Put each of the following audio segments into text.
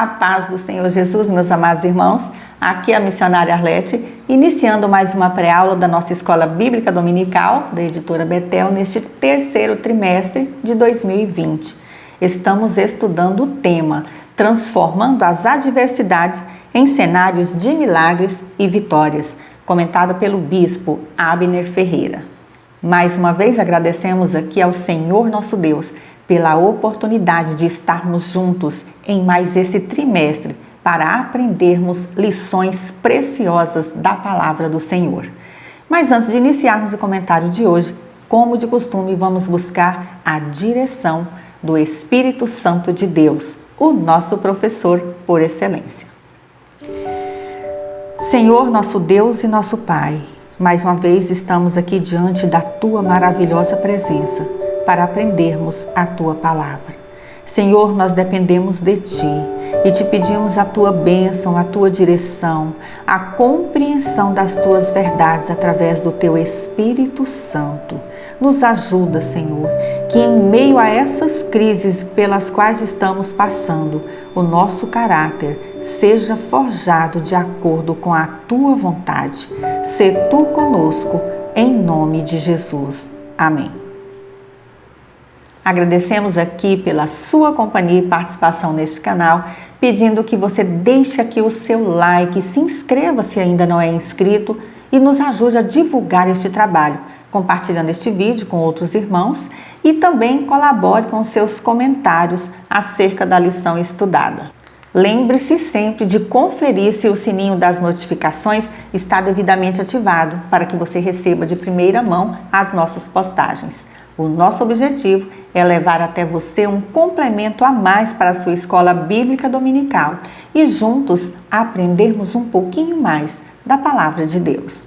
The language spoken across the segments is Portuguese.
A paz do Senhor Jesus, meus amados irmãos. Aqui é a missionária Arlete, iniciando mais uma pré-aula da nossa Escola Bíblica Dominical, da editora Betel, neste terceiro trimestre de 2020. Estamos estudando o tema Transformando as Adversidades em Cenários de Milagres e Vitórias, comentado pelo Bispo Abner Ferreira. Mais uma vez agradecemos aqui ao Senhor nosso Deus pela oportunidade de estarmos juntos em mais esse trimestre para aprendermos lições preciosas da Palavra do Senhor. Mas antes de iniciarmos o comentário de hoje, como de costume, vamos buscar a direção do Espírito Santo de Deus, o nosso professor por excelência. Senhor, nosso Deus e nosso Pai, mais uma vez estamos aqui diante da Tua maravilhosa presença para aprendermos a Tua Palavra. Senhor, nós dependemos de Ti e Te pedimos a Tua bênção, a Tua direção, a compreensão das Tuas verdades através do Teu Espírito Santo. Nos ajuda, Senhor, que em meio a essas crises pelas quais estamos passando, o nosso caráter seja forjado de acordo com a Tua vontade. Sê Tu conosco, em nome de Jesus. Amém. Agradecemos aqui pela sua companhia e participação neste canal, pedindo que você deixe aqui o seu like, se inscreva se ainda não é inscrito e nos ajude a divulgar este trabalho, compartilhando este vídeo com outros irmãos e também colabore com seus comentários acerca da lição estudada. Lembre-se sempre de conferir se o sininho das notificações está devidamente ativado para que você receba de primeira mão as nossas postagens. O nosso objetivo é levar até você um complemento a mais para a sua escola bíblica dominical e juntos aprendermos um pouquinho mais da Palavra de Deus.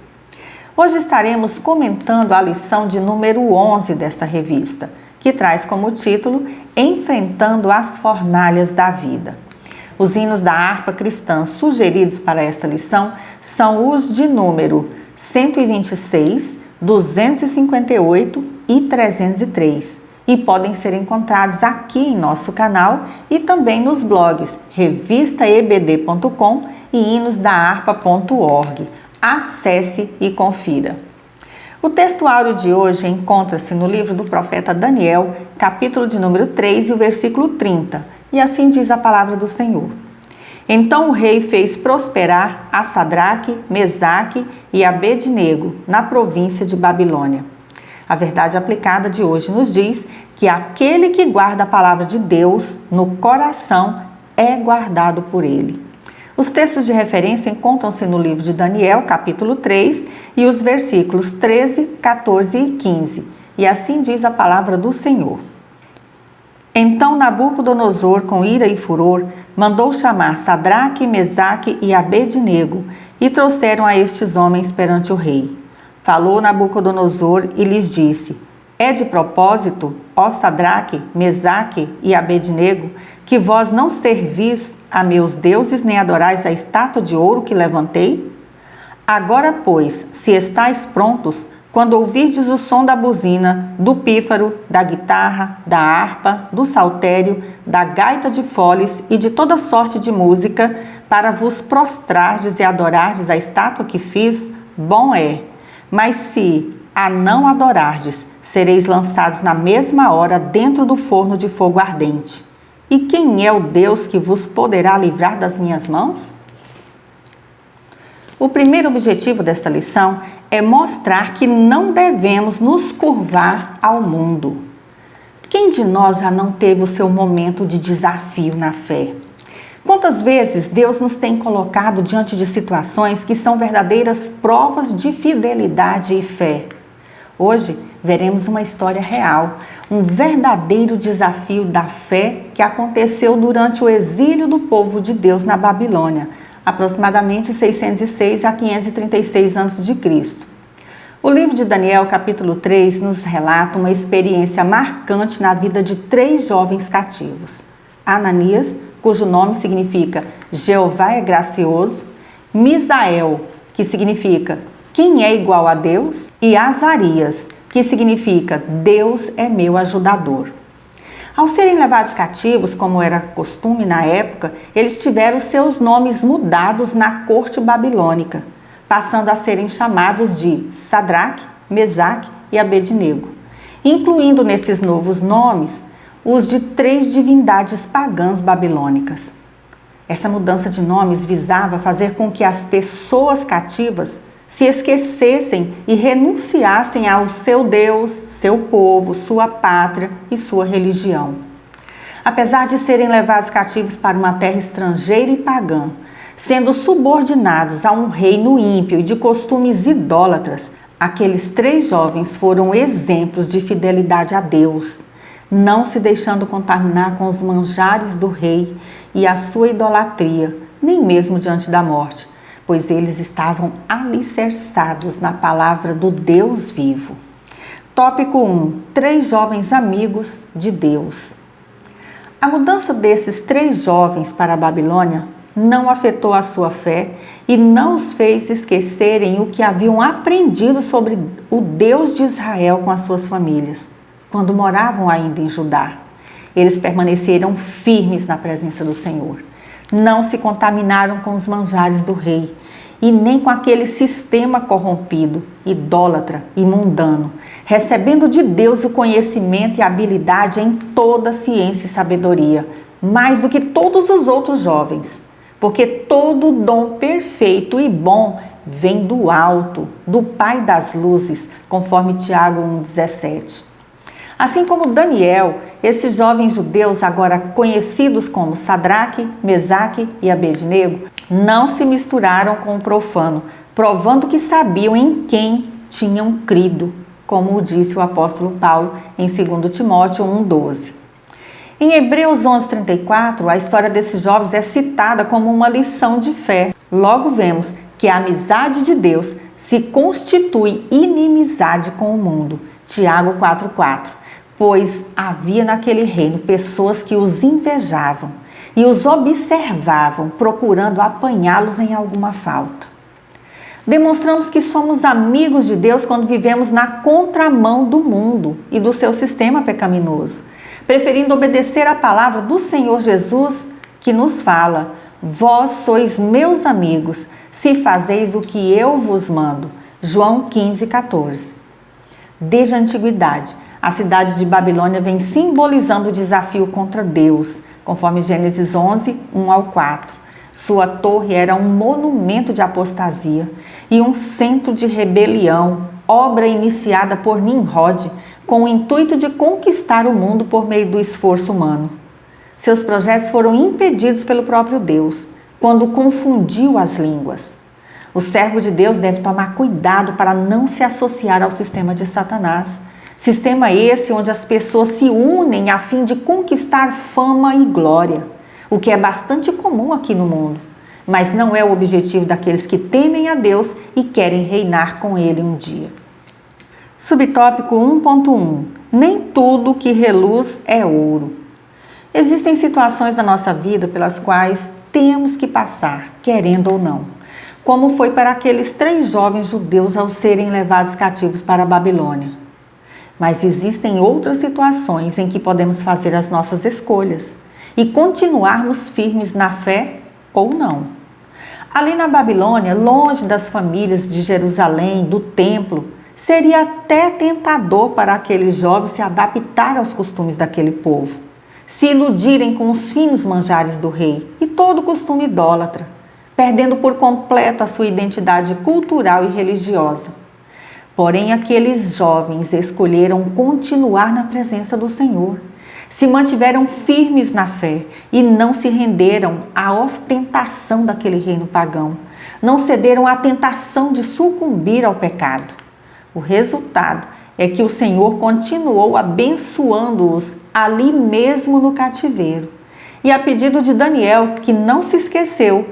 Hoje estaremos comentando a lição de número 11 desta revista, que traz como título Enfrentando as Fornalhas da Vida. Os hinos da harpa cristã sugeridos para esta lição são os de número 126, 258 e 303 e podem ser encontrados aqui em nosso canal e também nos blogs revistaebd.com e hinosdaharpa.org. Acesse e confira. O texto áureo de hoje encontra-se no livro do profeta Daniel, capítulo de número 3 e o versículo 30, e assim diz a palavra do Senhor. Então o rei fez prosperar a Sadraque, Mesaque e Abednego na província de Babilônia. A verdade aplicada de hoje nos diz que aquele que guarda a palavra de Deus no coração é guardado por ele. Os textos de referência encontram-se no livro de Daniel, capítulo 3, e os versículos 13, 14 e 15. E assim diz a palavra do Senhor. Então Nabucodonosor, com ira e furor, mandou chamar Sadraque, Mesaque e Abednego, e trouxeram a estes homens perante o rei. Falou Nabucodonosor e lhes disse: É de propósito, ó Sadraque, Mesaque e Abednego, que vós não servis a meus deuses nem adorais a estátua de ouro que levantei? Agora, pois, se estáis prontos, quando ouvirdes o som da buzina, do pífaro, da guitarra, da harpa, do saltério, da gaita de foles e de toda sorte de música, para vos prostrardes e adorardes a estátua que fiz, bom é. Mas se a não adorardes, sereis lançados na mesma hora dentro do forno de fogo ardente. E quem é o Deus que vos poderá livrar das minhas mãos? O primeiro objetivo desta lição é mostrar que não devemos nos curvar ao mundo. Quem de nós já não teve o seu momento de desafio na fé? Quantas vezes Deus nos tem colocado diante de situações que são verdadeiras provas de fidelidade e fé? Hoje veremos uma história real, um verdadeiro desafio da fé que aconteceu durante o exílio do povo de Deus na Babilônia, aproximadamente 606 a 536 a.C. O livro de Daniel, capítulo 3, nos relata uma experiência marcante na vida de 3 jovens cativos. Ananias, cujo nome significa Jeová é gracioso, Misael, que significa quem é igual a Deus, e Azarias, que significa Deus é meu ajudador. Ao serem levados cativos, como era costume na época, eles tiveram seus nomes mudados na corte babilônica, passando a serem chamados de Sadraque, Mesaque e Abednego, incluindo nesses novos nomes os de 3 divindades pagãs babilônicas. Essa mudança de nomes visava fazer com que as pessoas cativas se esquecessem e renunciassem ao seu Deus, seu povo, sua pátria e sua religião. Apesar de serem levados cativos para uma terra estrangeira e pagã, sendo subordinados a um reino ímpio e de costumes idólatras, aqueles 3 jovens foram exemplos de fidelidade a Deus, não se deixando contaminar com os manjares do rei e a sua idolatria, nem mesmo diante da morte, pois eles estavam alicerçados na palavra do Deus vivo. Tópico 1. 3 jovens amigos de Deus. A mudança desses 3 jovens para a Babilônia não afetou a sua fé e não os fez esquecerem o que haviam aprendido sobre o Deus de Israel com as suas famílias, quando moravam ainda em Judá. Eles permaneceram firmes na presença do Senhor. Não se contaminaram com os manjares do rei e nem com aquele sistema corrompido, idólatra e mundano, recebendo de Deus o conhecimento e habilidade em toda ciência e sabedoria, mais do que todos os outros jovens, porque todo dom perfeito e bom vem do alto, do Pai das luzes, conforme Tiago 1,17. Assim como Daniel, esses jovens judeus, agora conhecidos como Sadraque, Mesaque e Abednego, não se misturaram com o profano, provando que sabiam em quem tinham crido, como disse o apóstolo Paulo em 2 Timóteo 1,12. Em Hebreus 11,34, a história desses jovens é citada como uma lição de fé. Logo vemos que a amizade de Deus se constitui inimizade com o mundo. Tiago 4,4. Pois havia naquele reino pessoas que os invejavam e os observavam, procurando apanhá-los em alguma falta. Demonstramos que somos amigos de Deus quando vivemos na contramão do mundo e do seu sistema pecaminoso, preferindo obedecer à palavra do Senhor Jesus, que nos fala: vós sois meus amigos, se fazeis o que eu vos mando. João 15,14. Desde a antiguidade, a cidade de Babilônia vem simbolizando o desafio contra Deus, conforme Gênesis 11, 1-4. Sua torre era um monumento de apostasia e um centro de rebelião, obra iniciada por Nimrod, com o intuito de conquistar o mundo por meio do esforço humano. Seus projetos foram impedidos pelo próprio Deus, quando confundiu as línguas. O servo de Deus deve tomar cuidado para não se associar ao sistema de Satanás. Sistema esse onde as pessoas se unem a fim de conquistar fama e glória, o que é bastante comum aqui no mundo, mas não é o objetivo daqueles que temem a Deus e querem reinar com Ele um dia. Subtópico 1.1. Nem tudo que reluz é ouro. Existem situações na nossa vida pelas quais temos que passar, querendo ou não, como foi para aqueles 3 jovens judeus ao serem levados cativos para a Babilônia. Mas existem outras situações em que podemos fazer as nossas escolhas e continuarmos firmes na fé ou não. Ali na Babilônia, longe das famílias de Jerusalém, do templo, seria até tentador para aqueles jovens se adaptar aos costumes daquele povo, se iludirem com os finos manjares do rei e todo o costume idólatra, perdendo por completo a sua identidade cultural e religiosa. Porém, aqueles jovens escolheram continuar na presença do Senhor, se mantiveram firmes na fé e não se renderam à ostentação daquele reino pagão, não cederam à tentação de sucumbir ao pecado. O resultado é que o Senhor continuou abençoando-os ali mesmo no cativeiro. E a pedido de Daniel, que não se esqueceu,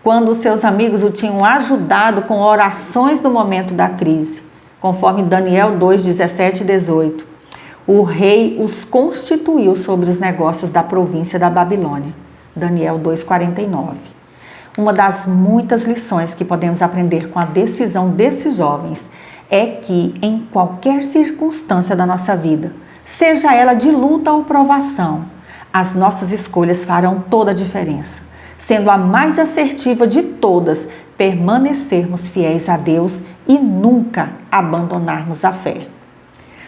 quando seus amigos o tinham ajudado com orações no momento da crise. Conforme Daniel 2, 17 e 18, o rei os constituiu sobre os negócios da província da Babilônia. Daniel 2, 49. Uma das muitas lições que podemos aprender com a decisão desses jovens é que, em qualquer circunstância da nossa vida, seja ela de luta ou provação, as nossas escolhas farão toda a diferença, sendo a mais assertiva de todas permanecermos fiéis a Deus e nunca abandonarmos a fé.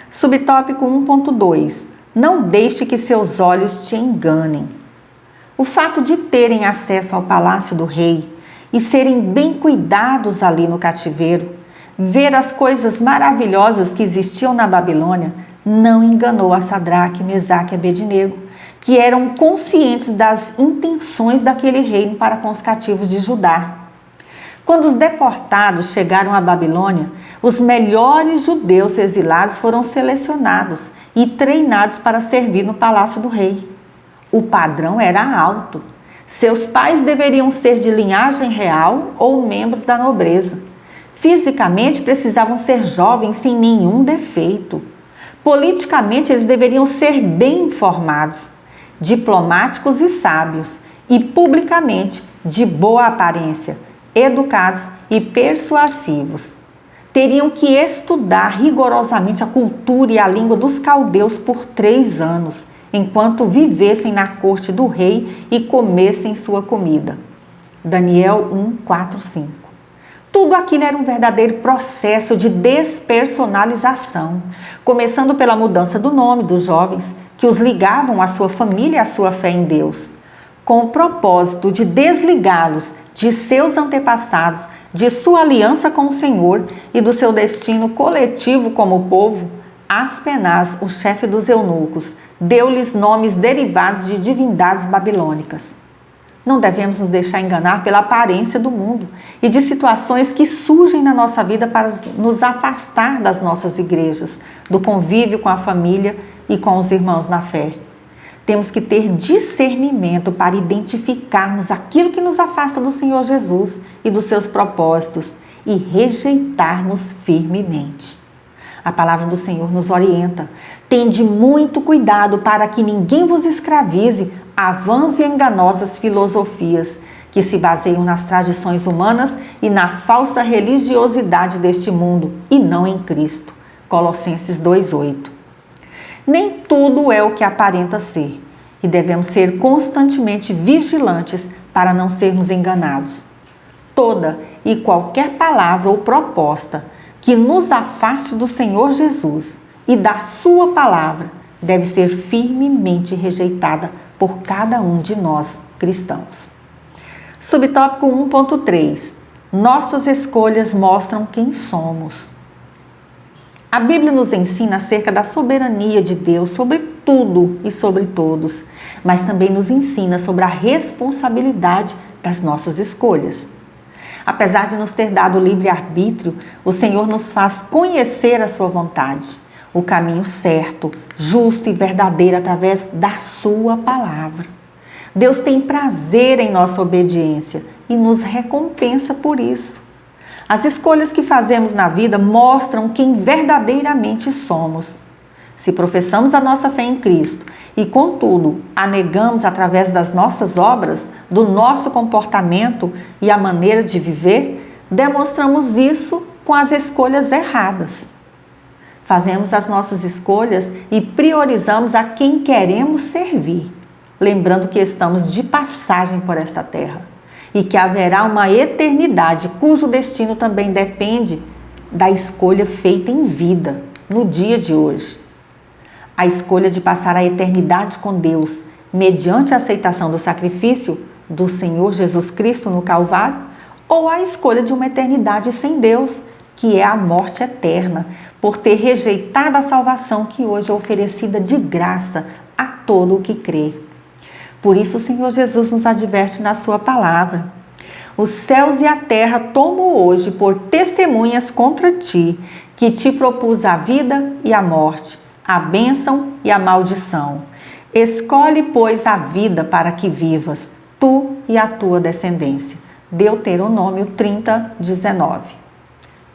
Subtópico 1.2. Não deixe que seus olhos te enganem. O fato de terem acesso ao palácio do rei e serem bem cuidados ali no cativeiro, ver as coisas maravilhosas que existiam na Babilônia, não enganou a Sadraque, Mesaque e Abednego, que eram conscientes das intenções daquele reino para com os cativos de Judá. Quando os deportados chegaram à Babilônia, os melhores judeus exilados foram selecionados e treinados para servir no palácio do rei. O padrão era alto. Seus pais deveriam ser de linhagem real ou membros da nobreza. Fisicamente, precisavam ser jovens sem nenhum defeito. Politicamente, eles deveriam ser bem informados, diplomáticos e sábios, e publicamente de boa aparência, educados e persuasivos. Teriam que estudar rigorosamente a cultura e a língua dos caldeus por 3 anos, enquanto vivessem na corte do rei e comessem sua comida. Daniel 1:4-5. Tudo aquilo era um verdadeiro processo de despersonalização, começando pela mudança do nome dos jovens, que os ligavam à sua família e à sua fé em Deus, com o propósito de desligá-los de seus antepassados, de sua aliança com o Senhor e do seu destino coletivo como povo. Aspenaz, o chefe dos eunucos, deu-lhes nomes derivados de divindades babilônicas. Não devemos nos deixar enganar pela aparência do mundo e de situações que surgem na nossa vida para nos afastar das nossas igrejas, do convívio com a família e com os irmãos na fé. Temos que ter discernimento para identificarmos aquilo que nos afasta do Senhor Jesus e dos seus propósitos e rejeitarmos firmemente. A palavra do Senhor nos orienta. Tende muito cuidado para que ninguém vos escravize a vãs e enganosas filosofias que se baseiam nas tradições humanas e na falsa religiosidade deste mundo e não em Cristo. Colossenses 2:8. Nem tudo é o que aparenta ser e devemos ser constantemente vigilantes para não sermos enganados. Toda e qualquer palavra ou proposta que nos afaste do Senhor Jesus e da sua palavra deve ser firmemente rejeitada por cada um de nós cristãos. Subtópico 1.3. Nossas escolhas mostram quem somos. A Bíblia nos ensina acerca da soberania de Deus sobre tudo e sobre todos, mas também nos ensina sobre a responsabilidade das nossas escolhas. Apesar de nos ter dado livre-arbítrio, o Senhor nos faz conhecer a sua vontade, o caminho certo, justo e verdadeiro através da sua palavra. Deus tem prazer em nossa obediência e nos recompensa por isso. As escolhas que fazemos na vida mostram quem verdadeiramente somos. Se professamos a nossa fé em Cristo e, contudo, a negamos através das nossas obras, do nosso comportamento e a maneira de viver, demonstramos isso com as escolhas erradas. Fazemos as nossas escolhas e priorizamos a quem queremos servir, lembrando que estamos de passagem por esta terra e que haverá uma eternidade cujo destino também depende da escolha feita em vida, no dia de hoje. A escolha de passar a eternidade com Deus, mediante a aceitação do sacrifício do Senhor Jesus Cristo no Calvário, ou a escolha de uma eternidade sem Deus, que é a morte eterna, por ter rejeitado a salvação que hoje é oferecida de graça a todo o que crê. Por isso o Senhor Jesus nos adverte na sua palavra. Os céus e a terra tomo hoje por testemunhas contra ti, que te propus a vida e a morte, a bênção e a maldição. Escolhe, pois, a vida para que vivas, tu e a tua descendência. Deuteronômio 30:19.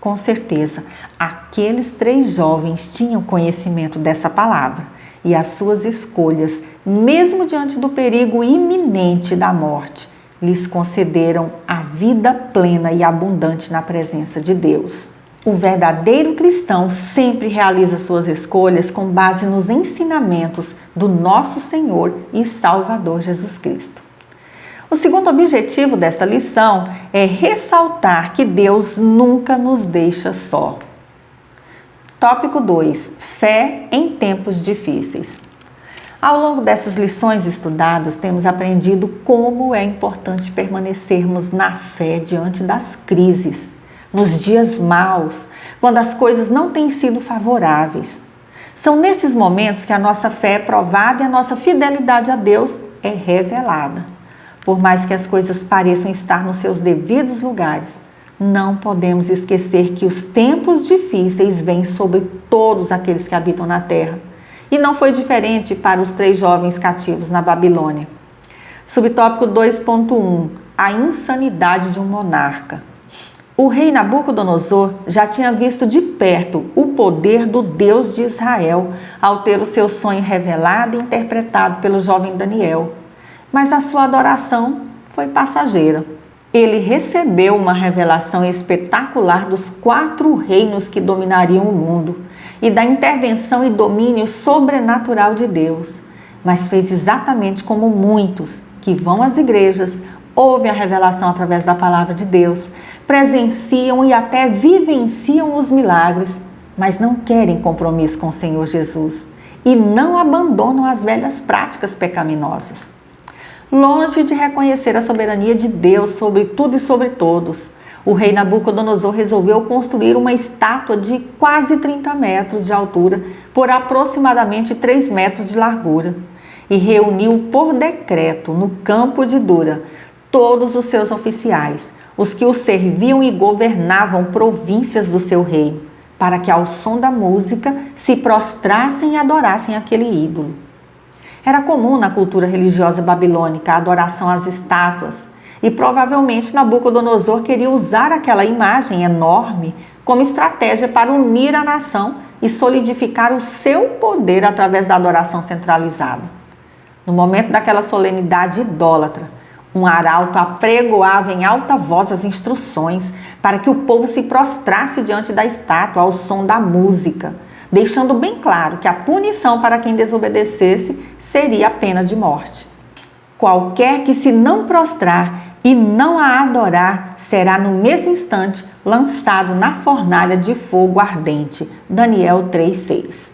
Com certeza, aqueles 3 jovens tinham conhecimento dessa palavra e as suas escolhas, mesmo diante do perigo iminente da morte, lhes concederam a vida plena e abundante na presença de Deus. O verdadeiro cristão sempre realiza suas escolhas com base nos ensinamentos do nosso Senhor e Salvador Jesus Cristo. O segundo objetivo desta lição é ressaltar que Deus nunca nos deixa só. Tópico 2. Fé em tempos difíceis. Ao longo dessas lições estudadas, temos aprendido como é importante permanecermos na fé diante das crises, nos dias maus, quando as coisas não têm sido favoráveis. São nesses momentos que a nossa fé é provada e a nossa fidelidade a Deus é revelada. Por mais que as coisas pareçam estar nos seus devidos lugares, não podemos esquecer que os tempos difíceis vêm sobre todos aqueles que habitam na terra. E não foi diferente para os 3 jovens cativos na Babilônia. Subtópico 2.1. A insanidade de um monarca. O rei Nabucodonosor já tinha visto de perto o poder do Deus de Israel ao ter o seu sonho revelado e interpretado pelo jovem Daniel. Mas a sua adoração foi passageira. Ele recebeu uma revelação espetacular dos 4 reinos que dominariam o mundo e da intervenção e domínio sobrenatural de Deus. Mas fez exatamente como muitos que vão às igrejas, ouvem a revelação através da palavra de Deus, presenciam e até vivenciam os milagres, mas não querem compromisso com o Senhor Jesus e não abandonam as velhas práticas pecaminosas. Longe de reconhecer a soberania de Deus sobre tudo e sobre todos, o rei Nabucodonosor resolveu construir uma estátua de quase 30 metros de altura por aproximadamente 3 metros de largura e reuniu por decreto no campo de Dura todos os seus oficiais, os que o serviam e governavam províncias do seu reino, para que ao som da música se prostrassem e adorassem aquele ídolo. Era comum na cultura religiosa babilônica a adoração às estátuas, e provavelmente Nabucodonosor queria usar aquela imagem enorme como estratégia para unir a nação e solidificar o seu poder através da adoração centralizada. No momento daquela solenidade idólatra, um arauto apregoava em alta voz as instruções para que o povo se prostrasse diante da estátua ao som da música, deixando bem claro que a punição para quem desobedecesse seria a pena de morte. Qualquer que se não prostrar e não a adorar será no mesmo instante lançado na fornalha de fogo ardente. Daniel 3:6.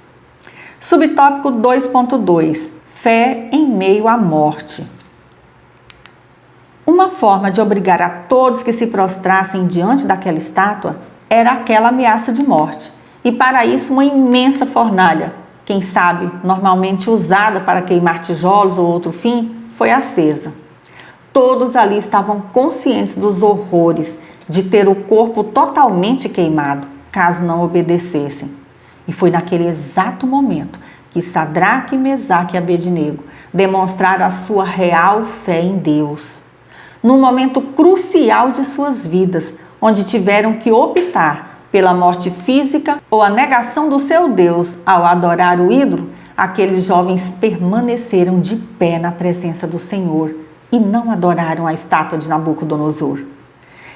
Subtópico 2.2. Fé em meio à morte. Uma forma de obrigar a todos que se prostrassem diante daquela estátua era aquela ameaça de morte. E para isso uma imensa fornalha, quem sabe normalmente usada para queimar tijolos ou outro fim, foi acesa. Todos ali estavam conscientes dos horrores de ter o corpo totalmente queimado, caso não obedecessem. E foi naquele exato momento que Sadraque, Mesaque e Abednego demonstraram a sua real fé em Deus. Num momento crucial de suas vidas, onde tiveram que optar pela morte física ou a negação do seu Deus ao adorar o ídolo, aqueles jovens permaneceram de pé na presença do Senhor e não adoraram a estátua de Nabucodonosor.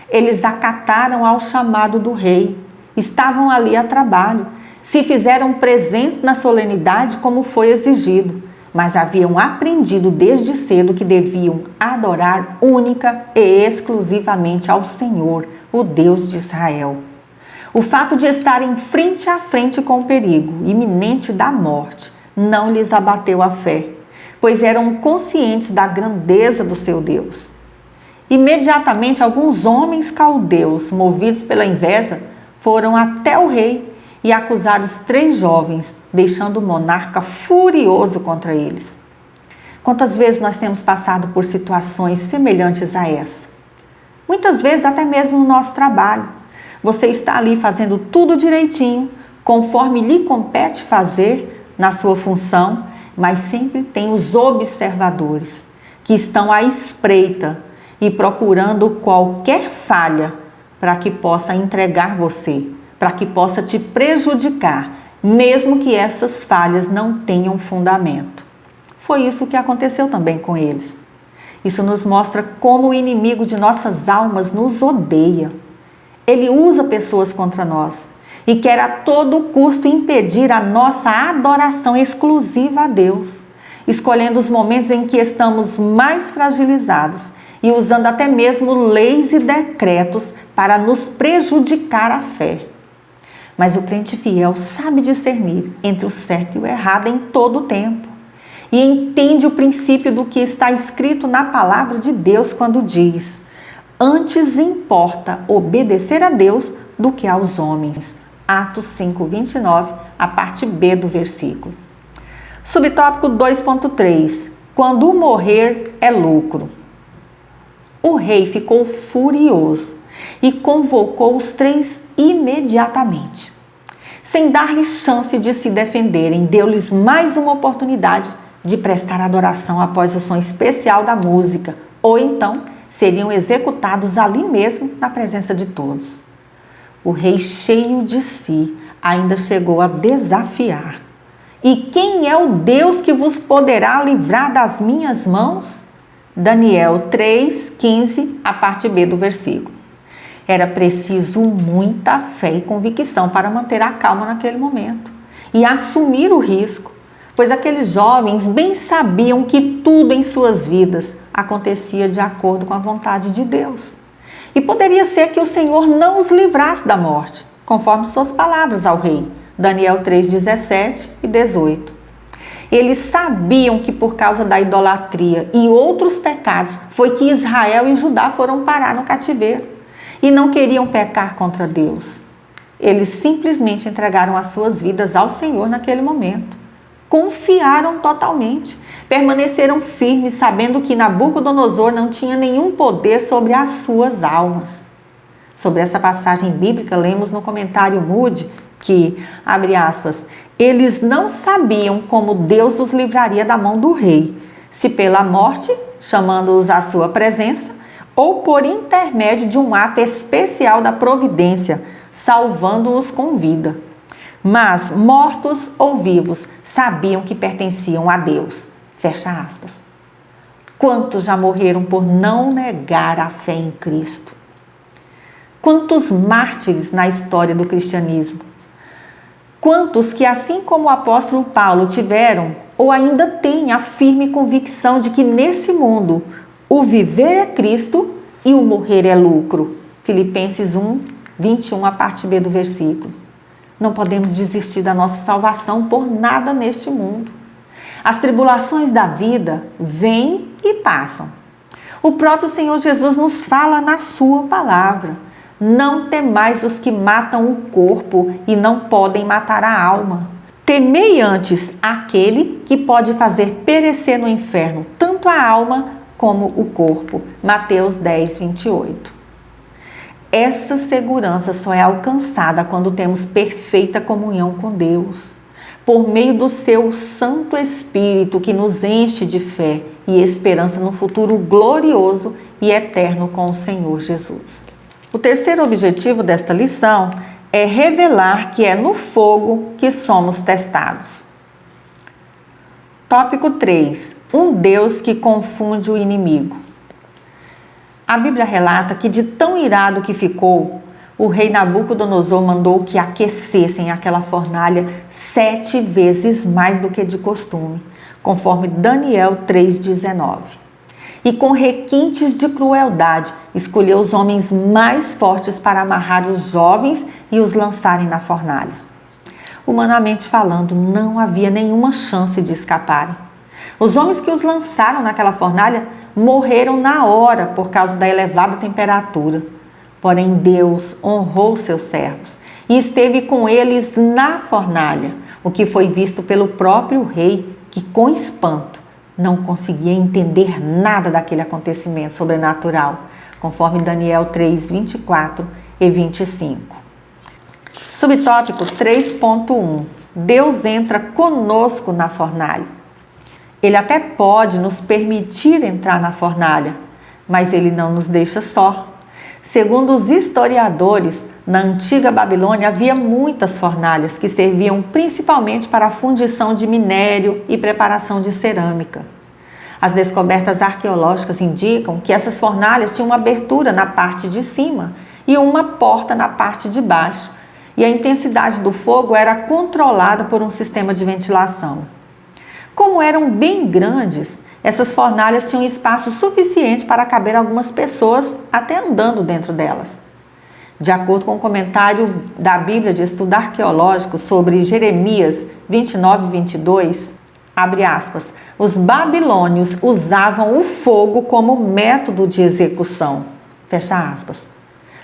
Eles acataram ao chamado do rei, estavam ali a trabalho, se fizeram presentes na solenidade como foi exigido, mas haviam aprendido desde cedo que deviam adorar única e exclusivamente ao Senhor, o Deus de Israel. O fato de estarem frente a frente com o perigo iminente da morte não lhes abateu a fé, pois eram conscientes da grandeza do seu Deus. Imediatamente, alguns homens caldeus, movidos pela inveja, foram até o rei e acusaram os 3 jovens, deixando o monarca furioso contra eles. Quantas vezes nós temos passado por situações semelhantes a essa? Muitas vezes até mesmo no nosso trabalho. Você está ali fazendo tudo direitinho, conforme lhe compete fazer na sua função, mas sempre tem os observadores que estão à espreita e procurando qualquer falha para que possa entregar você, para que possa te prejudicar, mesmo que essas falhas não tenham fundamento. Foi isso que aconteceu também com eles. Isso nos mostra como o inimigo de nossas almas nos odeia. Ele usa pessoas contra nós e quer a todo custo impedir a nossa adoração exclusiva a Deus, escolhendo os momentos em que estamos mais fragilizados e usando até mesmo leis e decretos para nos prejudicar a fé. Mas o crente fiel sabe discernir entre o certo e o errado em todo o tempo e entende o princípio do que está escrito na palavra de Deus quando diz: antes importa obedecer a Deus do que aos homens. Atos 5:29, a parte B do versículo. Subtópico 2.3. Quando o morrer é lucro. O rei ficou furioso e convocou os 3 imediatamente. Sem dar-lhes chance de se defenderem, deu-lhes mais uma oportunidade de prestar adoração após o som especial da música, ou então seriam executados ali mesmo na presença de todos. O rei, cheio de si, ainda chegou a desafiar: e quem é o Deus que vos poderá livrar das minhas mãos? Daniel 3:15, a parte B do versículo. Era preciso muita fé e convicção para manter a calma naquele momento e assumir o risco, pois aqueles jovens bem sabiam que tudo em suas vidas acontecia de acordo com a vontade de Deus. E poderia ser que o Senhor não os livrasse da morte, conforme suas palavras ao rei, Daniel 3:17 e 18. Eles sabiam que por causa da idolatria e outros pecados foi que Israel e Judá foram parar no cativeiro e não queriam pecar contra Deus. Eles simplesmente entregaram as suas vidas ao Senhor naquele momento. Confiaram totalmente, permaneceram firmes, sabendo que Nabucodonosor não tinha nenhum poder sobre as suas almas. Sobre essa passagem bíblica, lemos no comentário Moody que, abre aspas, eles não sabiam como Deus os livraria da mão do rei, se pela morte, chamando-os à sua presença, ou por intermédio de um ato especial da providência, salvando-os com vida. Mas, mortos ou vivos, sabiam que pertenciam a Deus. Fecha aspas. Quantos já morreram por não negar a fé em Cristo? Quantos mártires na história do cristianismo? Quantos que, assim como o apóstolo Paulo, tiveram ou ainda têm a firme convicção de que nesse mundo o viver é Cristo e o morrer é lucro. Filipenses 1:21, a parte B do versículo. Não podemos desistir da nossa salvação por nada neste mundo. As tribulações da vida vêm e passam. O próprio Senhor Jesus nos fala na sua palavra: não temais os que matam o corpo e não podem matar a alma. Temei antes aquele que pode fazer perecer no inferno tanto a alma como o corpo. Mateus 10:28. Essa segurança só é alcançada quando temos perfeita comunhão com Deus, por meio do seu Santo Espírito que nos enche de fé e esperança no futuro glorioso e eterno com o Senhor Jesus. O terceiro objetivo desta lição é revelar que é no fogo que somos testados. Tópico 3. Um Deus que confunde o inimigo. A Bíblia relata que, de tão irado que ficou, o rei Nabucodonosor mandou que aquecessem aquela fornalha 7 vezes mais do que de costume, conforme Daniel 3:19. E com requintes de crueldade, escolheu os homens mais fortes para amarrar os jovens e os lançarem na fornalha. Humanamente falando, não havia nenhuma chance de escaparem. Os homens que os lançaram naquela fornalha morreram na hora por causa da elevada temperatura. Porém, Deus honrou seus servos e esteve com eles na fornalha, o que foi visto pelo próprio rei, que com espanto não conseguia entender nada daquele acontecimento sobrenatural, conforme Daniel 3:24 e 25. Subtópico 3.1. Deus entra conosco na fornalha. Ele até pode nos permitir entrar na fornalha, mas ele não nos deixa só. Segundo os historiadores, na antiga Babilônia havia muitas fornalhas que serviam principalmente para a fundição de minério e preparação de cerâmica. As descobertas arqueológicas indicam que essas fornalhas tinham uma abertura na parte de cima e uma porta na parte de baixo, e a intensidade do fogo era controlada por um sistema de ventilação. Como eram bem grandes, essas fornalhas tinham espaço suficiente para caber algumas pessoas até andando dentro delas. De acordo com o comentário da Bíblia de Estudo Arqueológico sobre Jeremias 29:22, abre aspas, os babilônios usavam o fogo como método de execução, fecha aspas.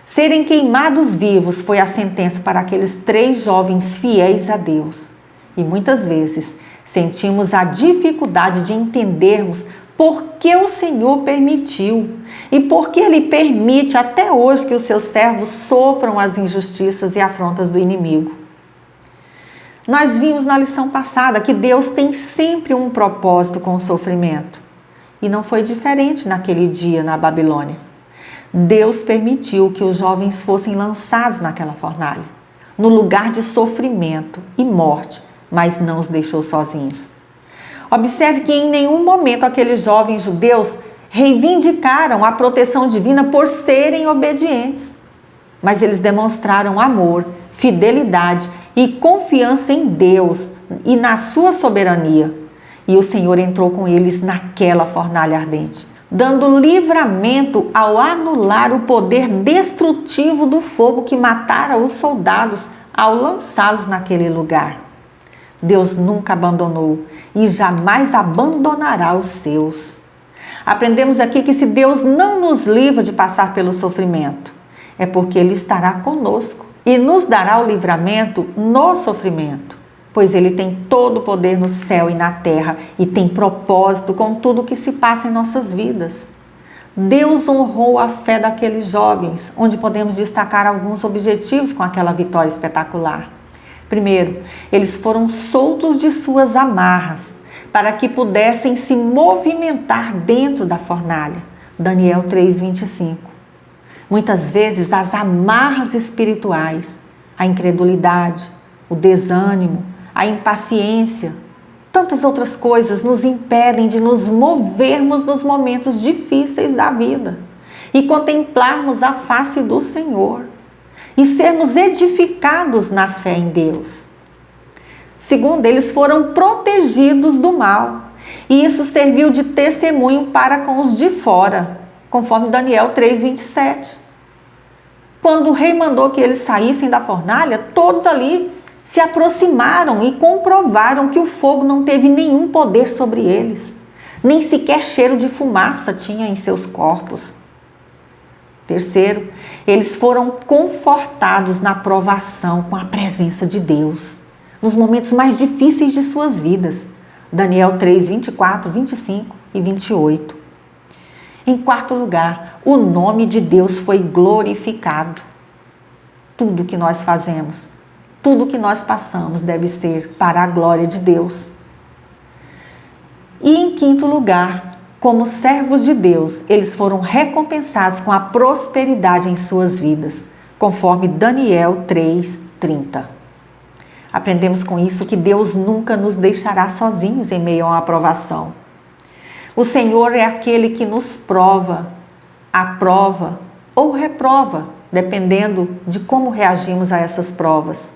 Serem queimados vivos foi a sentença para aqueles 3 jovens fiéis a Deus. E muitas vezes sentimos a dificuldade de entendermos por que o Senhor permitiu e por que Ele permite até hoje que os seus servos sofram as injustiças e afrontas do inimigo. Nós vimos na lição passada que Deus tem sempre um propósito com o sofrimento. E não foi diferente naquele dia na Babilônia. Deus permitiu que os jovens fossem lançados naquela fornalha, no lugar de sofrimento e morte, mas não os deixou sozinhos. Observe que em nenhum momento aqueles jovens judeus reivindicaram a proteção divina por serem obedientes, mas eles demonstraram amor, fidelidade e confiança em Deus e na sua soberania. E o Senhor entrou com eles naquela fornalha ardente, dando livramento ao anular o poder destrutivo do fogo que matara os soldados ao lançá-los naquele lugar. Deus nunca abandonou e jamais abandonará os seus. Aprendemos aqui que se Deus não nos livra de passar pelo sofrimento, é porque Ele estará conosco e nos dará o livramento no sofrimento, pois Ele tem todo o poder no céu e na terra e tem propósito com tudo o que se passa em nossas vidas. Deus honrou a fé daqueles jovens, onde podemos destacar alguns objetivos com aquela vitória espetacular. Primeiro, eles foram soltos de suas amarras, para que pudessem se movimentar dentro da fornalha. Daniel 3:25. Muitas vezes as amarras espirituais, a incredulidade, o desânimo, a impaciência, tantas outras coisas nos impedem de nos movermos nos momentos difíceis da vida e contemplarmos a face do Senhor e sermos edificados na fé em Deus. Segundo, eles foram protegidos do mal e isso serviu de testemunho para com os de fora, conforme Daniel 3:27. Quando o rei mandou que eles saíssem da fornalha, todos ali se aproximaram e comprovaram que o fogo não teve nenhum poder sobre eles, nem sequer cheiro de fumaça tinha em seus corpos. Terceiro, eles foram confortados na provação com a presença de Deus, nos momentos mais difíceis de suas vidas. Daniel 3:24, 25 e 28. Em quarto lugar, o nome de Deus foi glorificado. Tudo que nós fazemos, tudo que nós passamos deve ser para a glória de Deus. E em quinto lugar, como servos de Deus, eles foram recompensados com a prosperidade em suas vidas, conforme Daniel 3:30. Aprendemos com isso que Deus nunca nos deixará sozinhos em meio a uma provação. O Senhor é aquele que nos prova, aprova ou reprova, dependendo de como reagimos a essas provas.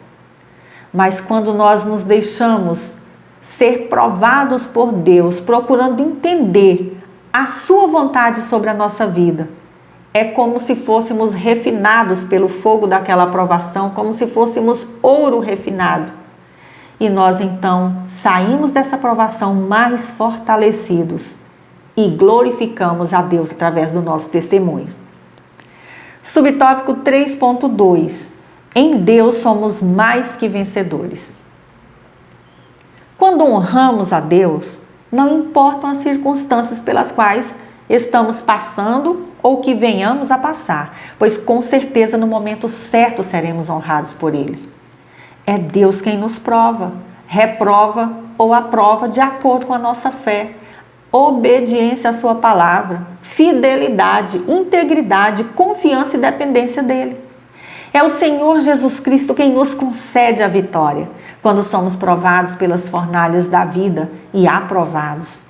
Mas quando nós nos deixamos ser provados por Deus, procurando entender a sua vontade sobre a nossa vida, é como se fôssemos refinados pelo fogo daquela provação, como se fôssemos ouro refinado. E nós então saímos dessa provação mais fortalecidos e glorificamos a Deus através do nosso testemunho. Subtópico 3.2. Em Deus somos mais que vencedores. Quando honramos a Deus, não importam as circunstâncias pelas quais estamos passando ou que venhamos a passar, pois com certeza no momento certo seremos honrados por Ele. É Deus quem nos prova, reprova ou aprova de acordo com a nossa fé, obediência à sua palavra, fidelidade, integridade, confiança e dependência dEle. É o Senhor Jesus Cristo quem nos concede a vitória, quando somos provados pelas fornalhas da vida e aprovados.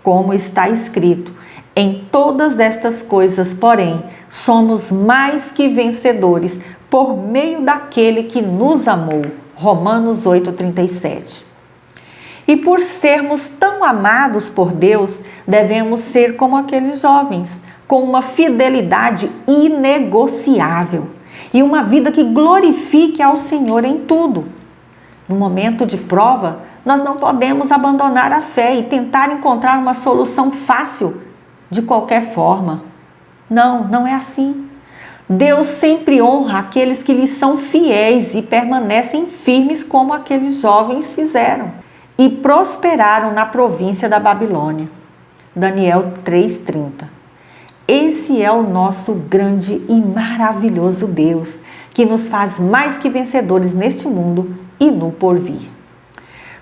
Como está escrito, em todas estas coisas, porém, somos mais que vencedores por meio daquele que nos amou. Romanos 8,37. E por sermos tão amados por Deus, devemos ser como aqueles jovens, com uma fidelidade inegociável e uma vida que glorifique ao Senhor em tudo. No momento de prova, nós não podemos abandonar a fé e tentar encontrar uma solução fácil de qualquer forma. Não, não é assim. Deus sempre honra aqueles que lhe são fiéis e permanecem firmes como aqueles jovens fizeram e prosperaram na província da Babilônia. Daniel 3,30. Esse é o nosso grande e maravilhoso Deus, que nos faz mais que vencedores neste mundo e no porvir.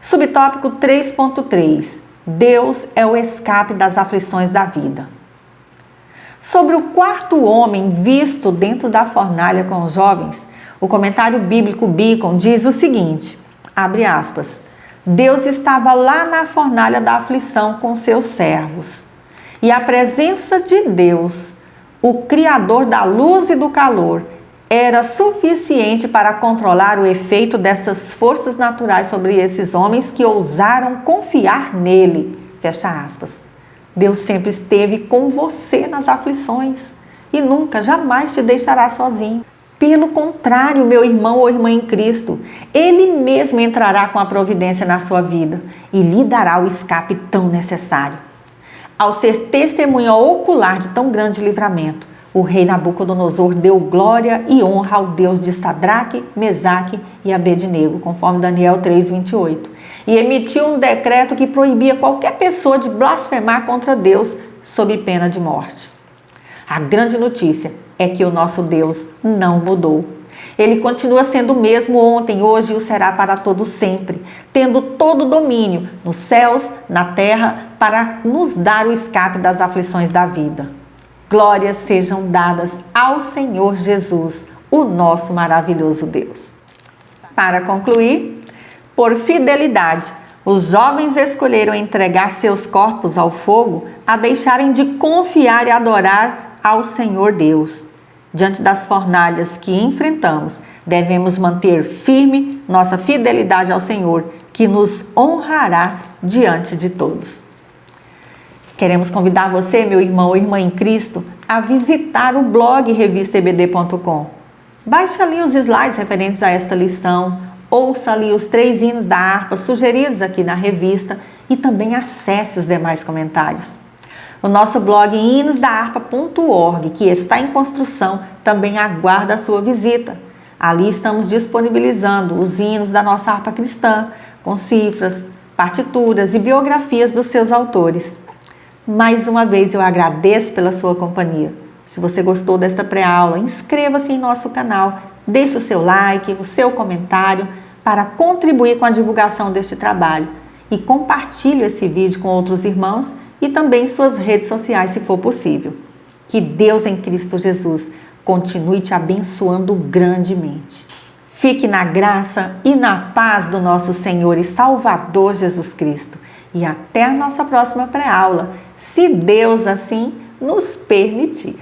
Subtópico 3.3. Deus é o escape das aflições da vida. Sobre o quarto homem visto dentro da fornalha com os jovens, o comentário bíblico Beacon diz o seguinte, abre aspas, Deus estava lá na fornalha da aflição com seus servos, e a presença de Deus, o Criador da luz e do calor, era suficiente para controlar o efeito dessas forças naturais sobre esses homens que ousaram confiar nele. Fecha aspas. Deus sempre esteve com você nas aflições e nunca, jamais te deixará sozinho. Pelo contrário, meu irmão ou irmã em Cristo, Ele mesmo entrará com a providência na sua vida e lhe dará o escape tão necessário. Ao ser testemunha ocular de tão grande livramento, o rei Nabucodonosor deu glória e honra ao Deus de Sadraque, Mesaque e Abednego, conforme Daniel 3,28, e emitiu um decreto que proibia qualquer pessoa de blasfemar contra Deus sob pena de morte. A grande notícia é que o nosso Deus não mudou. Ele continua sendo o mesmo ontem, hoje e o será para todo sempre, tendo todo o domínio nos céus, na terra, para nos dar o escape das aflições da vida. Glórias sejam dadas ao Senhor Jesus, o nosso maravilhoso Deus. Para concluir, por fidelidade, os jovens escolheram entregar seus corpos ao fogo a deixarem de confiar e adorar ao Senhor Deus. Diante das fornalhas que enfrentamos, devemos manter firme nossa fidelidade ao Senhor, que nos honrará diante de todos. Queremos convidar você, meu irmão ou irmã em Cristo, a visitar o blog revistaebd.com. Baixe ali os slides referentes a esta lição, ouça ali os 3 hinos da harpa sugeridos aqui na revista e também acesse os demais comentários. O nosso blog hinosdaharpa.org, que está em construção, também aguarda a sua visita. Ali estamos disponibilizando os hinos da nossa harpa cristã, com cifras, partituras e biografias dos seus autores. Mais uma vez eu agradeço pela sua companhia. Se você gostou desta pré-aula, inscreva-se em nosso canal, deixe o seu like, o seu comentário para contribuir com a divulgação deste trabalho e compartilhe esse vídeo com outros irmãos e também em suas redes sociais, se for possível. Que Deus em Cristo Jesus continue te abençoando grandemente. Fique na graça e na paz do nosso Senhor e Salvador Jesus Cristo. E até a nossa próxima pré-aula, se Deus assim nos permitir.